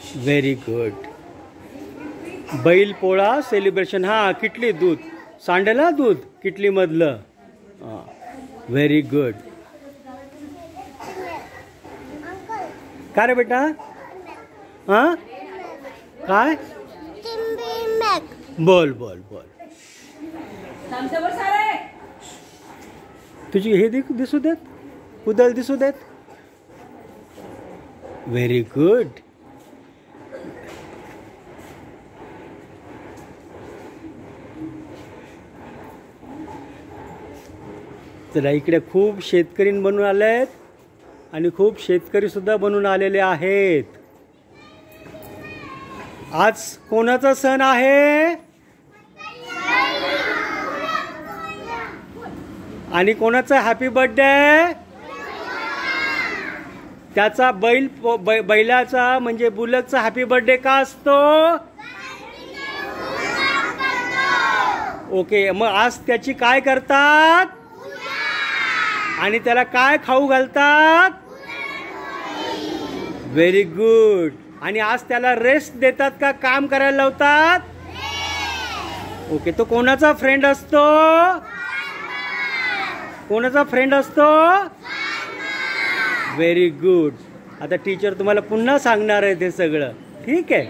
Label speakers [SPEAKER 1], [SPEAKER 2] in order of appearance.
[SPEAKER 1] Very good. बैल Pola celebration. हां, किटली दूध सांडेला दूध किटलीमधलं. हां, व्हेरी गुड. काय रे बेटा? हां, काय? बोल बोल बोल. तुझी हे दिसू देत, कुदळ दिसू देत. Very good. तर इकडे खूप शेतकरी बनून आले आहेत आणि खूप शेतकरी सुद्धा बनून आलेले आहेत. आज कोणाचा सण आहे आणि कोणाचा हॅपी बर्थडे? त्याचा बैलाचा म्हणजे बुलकचा हॅपी बर्थडे का असतो? ओके, मग आज त्याची काय करतात आणि त्याला काय खाऊ घालतात? Very good. आणि आज त्याला रेस्ट देतात का काम करायला लावतात? ओके, तो कोणाचा फ्रेंड असतो? कोणाचा फ्रेंड असतो? Very good. आता टीचर तुम्हाला पुन्हा सांगणार आहे ते सगळं. ठीक आहे.